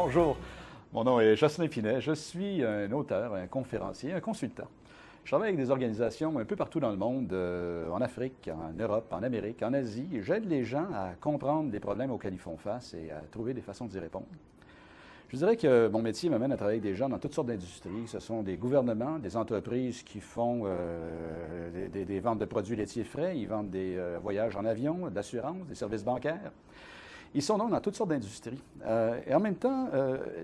Bonjour, mon nom est Jocelyn Pinet. Je suis un auteur, un conférencier, un consultant. Je travaille avec des organisations un peu partout dans le monde, en Afrique, en Europe, en Amérique, en Asie, et j'aide les gens à comprendre les problèmes auxquels ils font face et à trouver des façons d'y répondre. Je dirais que mon métier m'amène à travailler avec des gens dans toutes sortes d'industries. Ce sont des gouvernements, des entreprises qui font des ventes de produits laitiers frais, ils vendent des voyages en avion, de l'assurance, des services bancaires. Ils sont donc dans toutes sortes d'industries. Et en même temps,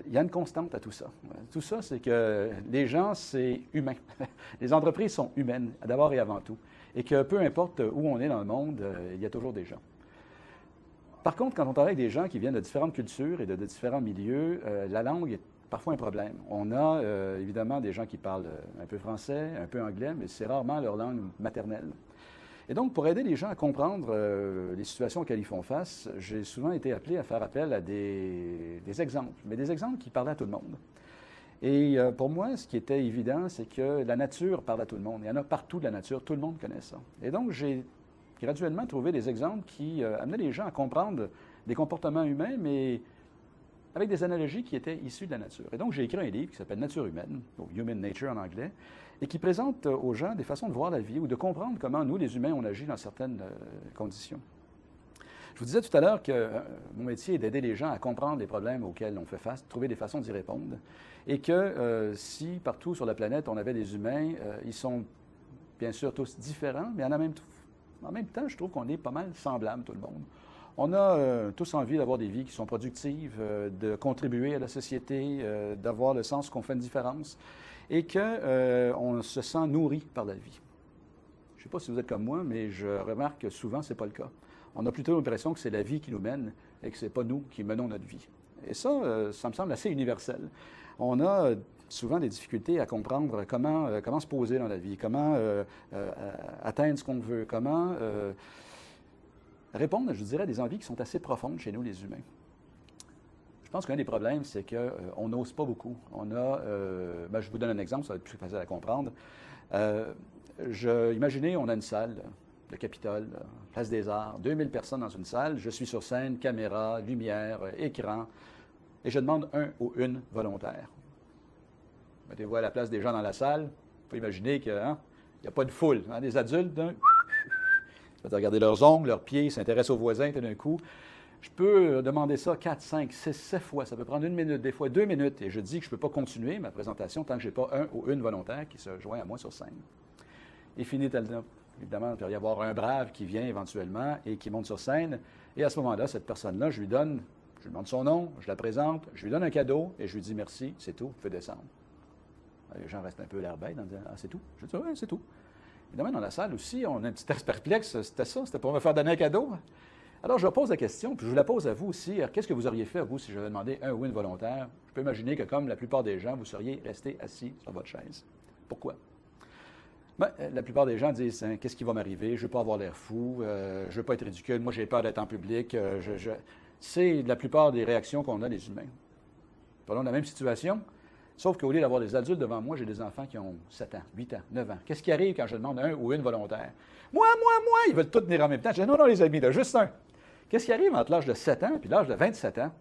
il y a une constante à tout ça. Tout ça, c'est que les gens, c'est humain. Les entreprises sont humaines, d'abord et avant tout. Et que peu importe où on est dans le monde, il y a toujours des gens. Par contre, quand on travaille avec des gens qui viennent de différentes cultures et de différents milieux, la langue est parfois un problème. On a évidemment des gens qui parlent un peu français, un peu anglais, mais c'est rarement leur langue maternelle. Et donc, pour aider les gens à comprendre les situations auxquelles ils font face, j'ai souvent été appelé à faire appel à des exemples, mais des exemples qui parlaient à tout le monde. Et pour moi, ce qui était évident, c'est que la nature parle à tout le monde. Il y en a partout de la nature, tout le monde connaît ça. Et donc, j'ai graduellement trouvé des exemples qui amenaient les gens à comprendre des comportements humains, mais avec des analogies qui étaient issues de la nature. Et donc, j'ai écrit un livre qui s'appelle Nature humaine, ou Human Nature en anglais, et qui présente aux gens des façons de voir la vie ou de comprendre comment nous, les humains, on agit dans certaines conditions. Je vous disais tout à l'heure que mon métier est d'aider les gens à comprendre les problèmes auxquels on fait face, trouver des façons d'y répondre, et que si partout sur la planète on avait des humains, ils sont bien sûr tous différents, mais en même temps, je trouve qu'on est pas mal semblables, tout le monde. On a tous envie d'avoir des vies qui sont productives, de contribuer à la société, d'avoir le sens qu'on fait une différence et qu'on se sent nourri par la vie. Je ne sais pas si vous êtes comme moi, mais je remarque que souvent, ce n'est pas le cas. On a plutôt l'impression que c'est la vie qui nous mène et que ce n'est pas nous qui menons notre vie. Et ça, ça me semble assez universel. On a souvent des difficultés à comprendre comment se poser dans la vie, comment atteindre ce qu'on veut, comment répondre, je dirais, à des envies qui sont assez profondes chez nous, les humains. Je pense qu'un des problèmes, c'est qu'on n'ose pas beaucoup. Je vous donne un exemple, ça va être plus facile à comprendre. Imaginez, on a une salle, le Capitole, Place des Arts, 2000 personnes dans une salle, je suis sur scène, caméra, lumière, écran, et je demande un ou une volontaire. Mettez-vous à la place des gens dans la salle, il faut imaginer qu'il n'y a pas de foule. Des adultes, ils vont regarder leurs ongles, leurs pieds, ils s'intéressent aux voisins tout d'un coup. Je peux demander ça 4, 5, 6, 7 fois. Ça peut prendre 1 minute, des fois 2 minutes. Et je dis que je ne peux pas continuer ma présentation tant que je n'ai pas un ou une volontaire qui se joint à moi sur scène. Et fini, évidemment, il peut y avoir un brave qui vient éventuellement et qui monte sur scène. Et à ce moment-là, cette personne-là, je lui demande son nom, je la présente, je lui donne un cadeau et je lui dis merci, c'est tout, vous pouvez descendre. Les gens restent un peu l'air bête en disant c'est tout. Je dis oui, c'est tout. Évidemment, dans la salle aussi, on a un petit air perplexe. C'était ça? C'était pour me faire donner un cadeau? Alors, je pose la question, puis je vous la pose à vous aussi. Qu'est-ce que vous auriez fait, vous, si j'avais demandé un ou une volontaire? Je peux imaginer que, comme la plupart des gens, vous seriez resté assis sur votre chaise. Pourquoi? Bien, la plupart des gens disent qu'est-ce qui va m'arriver? Je ne veux pas avoir l'air fou, je ne veux pas être ridicule, moi j'ai peur d'être en public. C'est la plupart des réactions qu'on a, les humains. Parlons de la même situation. Sauf qu'au lieu d'avoir des adultes devant moi, j'ai des enfants qui ont 7 ans, 8 ans, 9 ans. Qu'est-ce qui arrive quand je demande un ou une volontaire? Moi! Ils veulent tous venir en même temps. Je dis non, les amis, là, juste un. Qu'est-ce qui arrive entre l'âge de 7 ans et l'âge de 27 ans?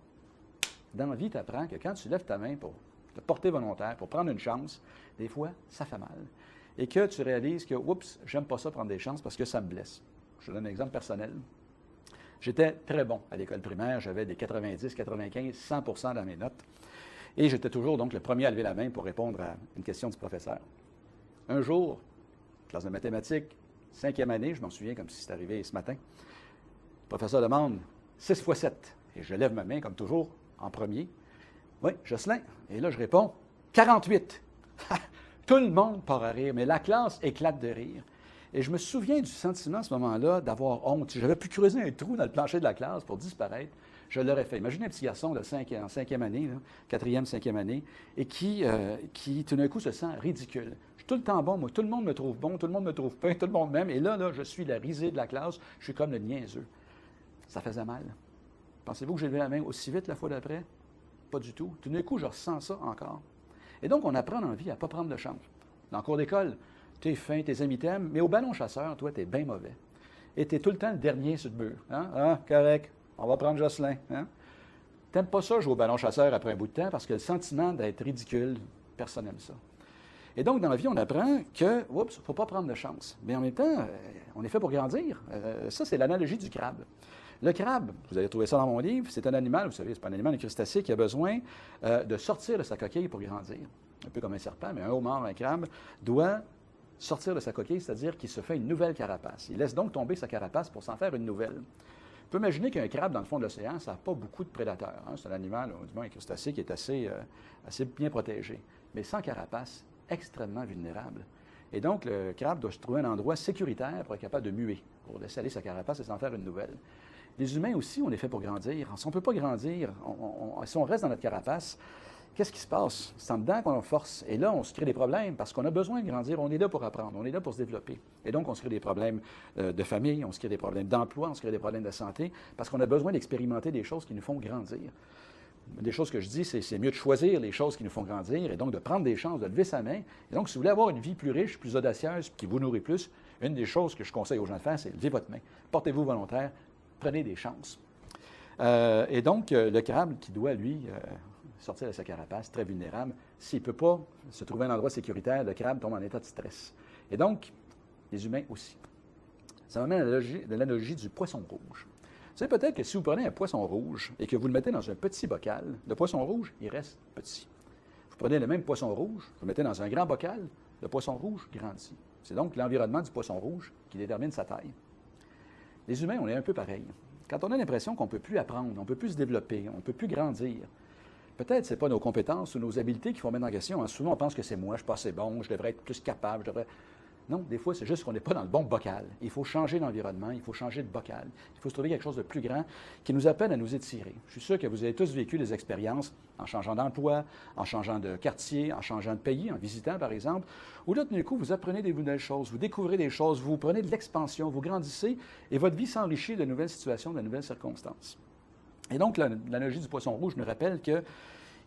Dans la vie, tu apprends que quand tu lèves ta main pour te porter volontaire, pour prendre une chance, des fois, ça fait mal. Et que tu réalises que, oups, j'aime pas ça prendre des chances parce que ça me blesse. Je te donne un exemple personnel. J'étais très bon à l'école primaire. J'avais des 90, 95, 100 dans mes notes. Et j'étais toujours donc le premier à lever la main pour répondre à une question du professeur. Un jour, classe de mathématiques, 5e année, je m'en souviens comme si c'était arrivé ce matin, le professeur demande 6 fois 7. Et je lève ma main comme toujours en premier. Oui, Jocelyn. Et là, je réponds 48. Tout le monde part à rire, mais la classe éclate de rire. Et je me souviens du sentiment à ce moment-là d'avoir honte. Si j'avais pu creuser un trou dans le plancher de la classe pour disparaître, je l'aurais fait. Imaginez un petit garçon de 5e année, 4e, 5e année, et qui, tout d'un coup, se sent ridicule. Je suis tout le temps bon, moi. Tout le monde me trouve bon, tout le monde me trouve pas, tout le monde m'aime. Et là, je suis la risée de la classe. Je suis comme le niaiseux. Ça faisait mal. Pensez-vous que j'ai levé la main aussi vite la fois d'après? Pas du tout. Tout d'un coup, je ressens ça encore. Et donc, on apprend dans la vie à ne pas prendre de chance. Dans le cours d'école, tu es fin, tes amis t'aiment, mais au ballon chasseur, toi, tu es bien mauvais. Et tu es tout le temps le dernier sur le mur. Hein? Ah, correct. On va prendre Jocelyn. Hein? n'aimes pas ça jouer au ballon chasseur après un bout de temps parce que le sentiment d'être ridicule, personne n'aime ça. Et donc, dans la vie, on apprend que, oups, il ne faut pas prendre de chance. Mais en même temps, on est fait pour grandir. Ça, c'est l'analogie du crabe. Le crabe, vous avez trouvé ça dans mon livre, c'est un animal, vous savez, c'est pas un animal, un crustacé qui a besoin de sortir de sa coquille pour grandir. Un peu comme un serpent, mais un homard, un crabe, doit sortir de sa coquille, c'est-à-dire qu'il se fait une nouvelle carapace. Il laisse donc tomber sa carapace pour s'en faire une nouvelle. On peut imaginer qu'un crabe, dans le fond de l'océan, ça n'a pas beaucoup de prédateurs. Hein? C'est un animal, du moins un crustacé, qui est assez bien protégé. Mais sans carapace, extrêmement vulnérable. Et donc, le crabe doit se trouver un endroit sécuritaire pour être capable de muer, pour laisser aller sa carapace et s'en faire une nouvelle. Les humains aussi, on est fait pour grandir. Si on ne peut pas grandir, si on reste dans notre carapace, qu'est-ce qui se passe? C'est en dedans qu'on force. Et là, on se crée des problèmes parce qu'on a besoin de grandir. On est là pour apprendre, on est là pour se développer. Et donc, on se crée des problèmes de famille, on se crée des problèmes d'emploi, on se crée des problèmes de santé parce qu'on a besoin d'expérimenter des choses qui nous font grandir. Des choses que je dis, c'est mieux de choisir les choses qui nous font grandir et donc de prendre des chances, de lever sa main. Et donc, si vous voulez avoir une vie plus riche, plus audacieuse, qui vous nourrit plus, une des choses que je conseille aux gens de faire, c'est lever votre main. Portez-vous volontaire, prenez des chances. Et donc, le crabe qui doit, lui, sortir de sa carapace, très vulnérable, s'il ne peut pas se trouver un endroit sécuritaire, le crabe tombe en état de stress. Et donc, les humains aussi. Ça m'amène à l'analogie du poisson rouge. Vous savez peut-être que si vous prenez un poisson rouge et que vous le mettez dans un petit bocal, le poisson rouge, il reste petit. Vous prenez le même poisson rouge, vous le mettez dans un grand bocal, le poisson rouge grandit. C'est donc l'environnement du poisson rouge qui détermine sa taille. Les humains, on est un peu pareil. Quand on a l'impression qu'on ne peut plus apprendre, on ne peut plus se développer, on ne peut plus grandir, peut-être ce n'est pas nos compétences ou nos habiletés qu'il faut mettre en question. Hein. Souvent, on pense que c'est moi, je ne suis pas assez bon, je devrais être plus capable, je devrais... Non, des fois, c'est juste qu'on n'est pas dans le bon bocal. Il faut changer d'environnement, il faut changer de bocal. Il faut se trouver quelque chose de plus grand qui nous appelle à nous étirer. Je suis sûr que vous avez tous vécu des expériences en changeant d'emploi, en changeant de quartier, en changeant de pays, en visitant, par exemple, où là, d'un coup, vous apprenez des nouvelles choses, vous découvrez des choses, vous prenez de l'expansion, vous grandissez et votre vie s'enrichit de nouvelles situations, de nouvelles circonstances. Et donc, l'analogie du poisson rouge nous rappelle que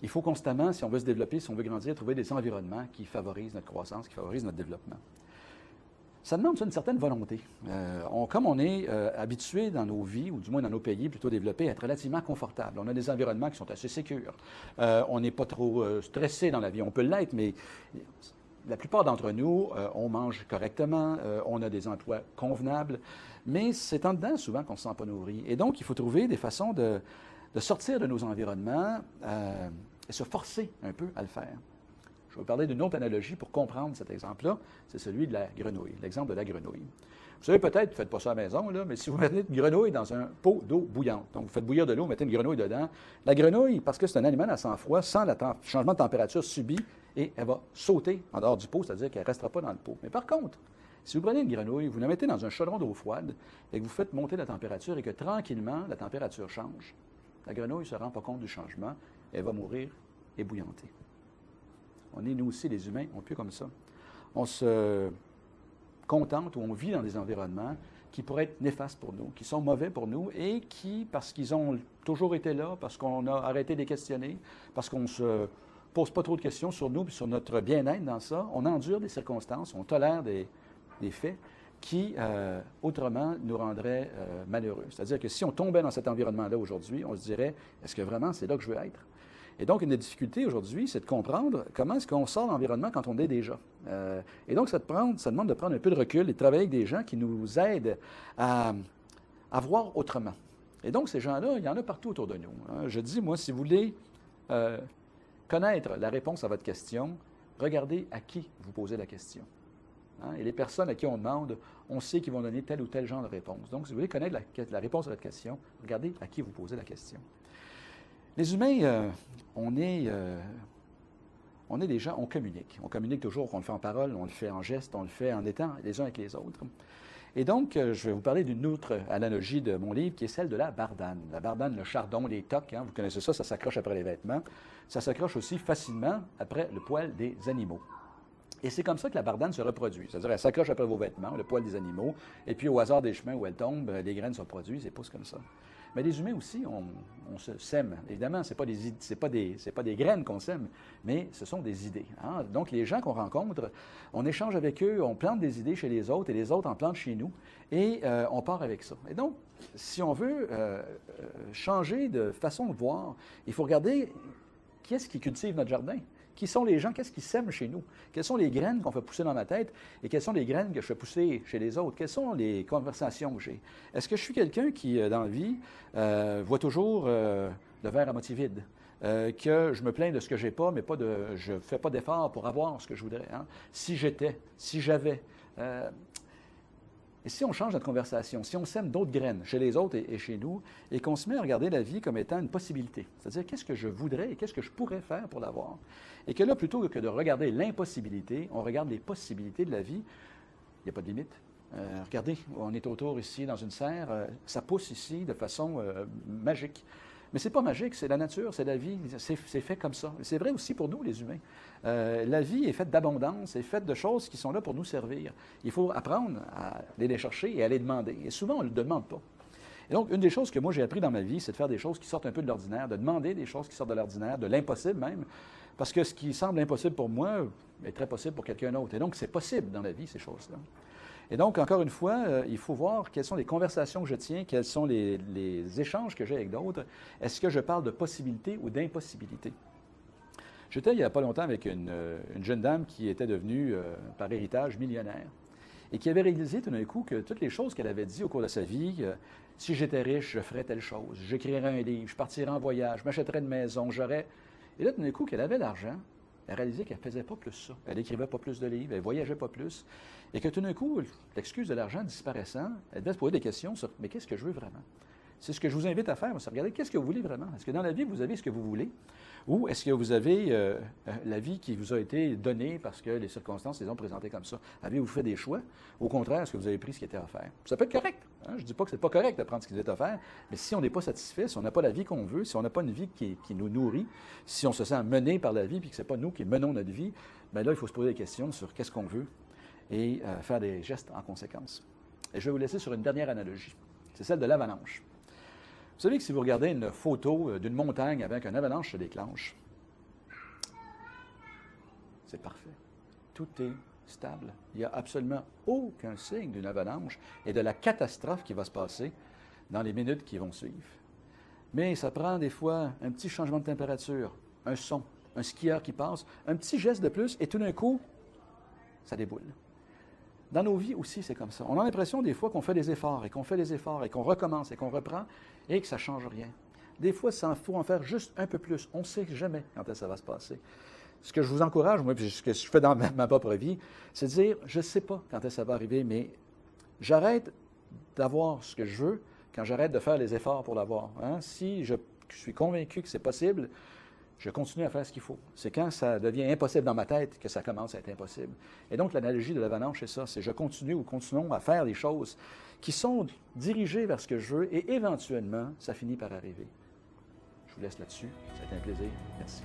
il faut constamment, si on veut se développer, si on veut grandir, trouver des environnements qui favorisent notre croissance, qui favorisent notre développement. Ça demande une certaine volonté. Comme on est habitué dans nos vies, ou du moins dans nos pays plutôt développés, à être relativement confortable. On a des environnements qui sont assez sécures. On n'est pas trop stressé dans la vie. On peut l'être, mais la plupart d'entre nous, on mange correctement, on a des emplois convenables, mais c'est en dedans souvent qu'on ne se sent pas nourri. Et donc, il faut trouver des façons de sortir de nos environnements et se forcer un peu à le faire. Je vais vous parler d'une autre analogie pour comprendre cet exemple-là. C'est celui de la grenouille, l'exemple de la grenouille. Vous savez peut-être, vous ne faites pas ça à la maison, là, mais si vous mettez une grenouille dans un pot d'eau bouillante, donc vous faites bouillir de l'eau, vous mettez une grenouille dedans, la grenouille, parce que c'est un animal à sang froid, sans le changement de température subi, et elle va sauter en dehors du pot, c'est-à-dire qu'elle ne restera pas dans le pot. Mais par contre, si vous prenez une grenouille, vous la mettez dans un chaudron d'eau froide et que vous faites monter la température et que tranquillement, la température change, la grenouille ne se rend pas compte du changement, elle va mourir ébouillantée. On est, nous aussi, les humains, on est plus comme ça. On se contente ou on vit dans des environnements qui pourraient être néfastes pour nous, qui sont mauvais pour nous et qui, parce qu'ils ont toujours été là, parce qu'on a arrêté de les questionner, parce qu'on ne se pose pas trop de questions sur nous et sur notre bien-être dans ça, on endure des circonstances, on tolère des faits qui, autrement, nous rendraient malheureux. C'est-à-dire que si on tombait dans cet environnement-là aujourd'hui, on se dirait, est-ce que vraiment c'est là que je veux être? Et donc, une des difficultés aujourd'hui, c'est de comprendre comment est-ce qu'on sort de l'environnement quand on est déjà. Et donc, ça demande de prendre un peu de recul et de travailler avec des gens qui nous aident à voir autrement. Et donc, ces gens-là, il y en a partout autour de nous. Hein. Je dis, moi, si vous voulez connaître la réponse à votre question, regardez à qui vous posez la question. Hein? Et les personnes à qui on demande, on sait qu'ils vont donner tel ou tel genre de réponse. Donc, si vous voulez connaître la réponse à votre question, regardez à qui vous posez la question. Les humains, on est des gens, on communique. On communique toujours, on le fait en parole, on le fait en geste, on le fait en étant les uns avec les autres. Et donc, je vais vous parler d'une autre analogie de mon livre qui est celle de la bardane. La bardane, le chardon, les tocs, hein, vous connaissez ça, ça s'accroche après les vêtements. Ça s'accroche aussi facilement après le poil des animaux. Et c'est comme ça que la bardane se reproduit. C'est-à-dire, elle s'accroche après vos vêtements, le poil des animaux, et puis au hasard des chemins où elle tombe, les graines se produisent et poussent comme ça. Mais les humains aussi, on se sème. Évidemment, ce n'est pas des graines qu'on sème, mais ce sont des idées. Hein? Donc, les gens qu'on rencontre, on échange avec eux, on plante des idées chez les autres, et les autres en plantent chez nous, et on part avec ça. Et donc, si on veut changer de façon de voir, il faut regarder qui est-ce qui cultive notre jardin. Qui sont les gens, qu'est-ce qui sèment chez nous? Quelles sont les graines qu'on fait pousser dans ma tête et quelles sont les graines que je fais pousser chez les autres? Quelles sont les conversations que j'ai? Est-ce que je suis quelqu'un qui, dans la vie, voit toujours le verre à moitié vide? Que je me plains de ce que j'ai pas, mais je ne fais pas d'effort pour avoir ce que je voudrais. Hein? Si j'étais, si j'avais. Et si on change notre conversation, si on sème d'autres graines chez les autres et chez nous, et qu'on se met à regarder la vie comme étant une possibilité, c'est-à-dire qu'est-ce que je voudrais et qu'est-ce que je pourrais faire pour l'avoir, et que là, plutôt que de regarder l'impossibilité, on regarde les possibilités de la vie, il n'y a pas de limite. Regardez, on est autour ici dans une serre, ça pousse ici de façon magique. Mais ce n'est pas magique, c'est la nature, c'est la vie, c'est fait comme ça. C'est vrai aussi pour nous, les humains. La vie est faite d'abondance, est faite de choses qui sont là pour nous servir. Il faut apprendre à aller les chercher et à les demander. Et souvent, on ne le demande pas. Et donc, une des choses que moi j'ai appris dans ma vie, c'est de faire des choses qui sortent un peu de l'ordinaire, de demander des choses qui sortent de l'ordinaire, de l'impossible même, parce que ce qui semble impossible pour moi est très possible pour quelqu'un d'autre. Et donc, c'est possible dans la vie, ces choses-là. Et donc, encore une fois, il faut voir quelles sont les conversations que je tiens, quels sont les échanges que j'ai avec d'autres. Est-ce que je parle de possibilité ou d'impossibilité? J'étais il n'y a pas longtemps avec une jeune dame qui était devenue, par héritage, millionnaire et qui avait réalisé tout d'un coup que toutes les choses qu'elle avait dit au cours de sa vie, si j'étais riche, je ferais telle chose, j'écrirais un livre, je partirais en voyage, je m'achèterais une maison, j'aurais... Et là, tout d'un coup, qu'elle avait l'argent, elle réalisait qu'elle ne faisait pas plus ça. Elle n'écrivait pas plus de livres, elle ne voyageait pas plus. Et que tout d'un coup, l'excuse de l'argent disparaissant, elle devait se poser des questions sur « mais qu'est-ce que je veux vraiment? » C'est ce que je vous invite à faire, c'est regarder qu'est-ce que vous voulez vraiment. Est-ce que dans la vie, vous avez ce que vous voulez? Ou est-ce que vous avez la vie qui vous a été donnée parce que les circonstances les ont présentées comme ça? Avez-vous fait des choix? Au contraire, est-ce que vous avez pris ce qui était offert? Ça peut être correct. Hein? Je ne dis pas que ce n'est pas correct de prendre ce qui vous est offert, mais si on n'est pas satisfait, si on n'a pas la vie qu'on veut, si on n'a pas une vie qui nous nourrit, si on se sent mené par la vie et que ce n'est pas nous qui menons notre vie, bien là, il faut se poser des questions sur qu'est-ce qu'on veut et faire des gestes en conséquence. Et je vais vous laisser sur une dernière analogie. C'est celle de l'avalanche. Vous savez que si vous regardez une photo d'une montagne avec une avalanche se déclenche, c'est parfait. Tout est stable. Il n'y a absolument aucun signe d'une avalanche et de la catastrophe qui va se passer dans les minutes qui vont suivre. Mais ça prend des fois un petit changement de température, un son, un skieur qui passe, un petit geste de plus et tout d'un coup, ça déboule. Dans nos vies aussi, c'est comme ça. On a l'impression des fois qu'on fait des efforts et qu'on fait des efforts et qu'on recommence et qu'on reprend et que ça ne change rien. Des fois, il faut en faire juste un peu plus. On ne sait jamais quand ça va se passer. Ce que je vous encourage, moi, puis ce que je fais dans ma propre vie, c'est de dire, je ne sais pas quand ça va arriver, mais j'arrête d'avoir ce que je veux quand j'arrête de faire les efforts pour l'avoir. Hein? Si je suis convaincu que c'est possible, je continue à faire ce qu'il faut. C'est quand ça devient impossible dans ma tête que ça commence à être impossible. Et donc, l'analogie de l'avalanche, c'est ça. C'est je continue ou continuons à faire des choses qui sont dirigées vers ce que je veux et éventuellement, ça finit par arriver. Je vous laisse là-dessus. Ça a été un plaisir. Merci.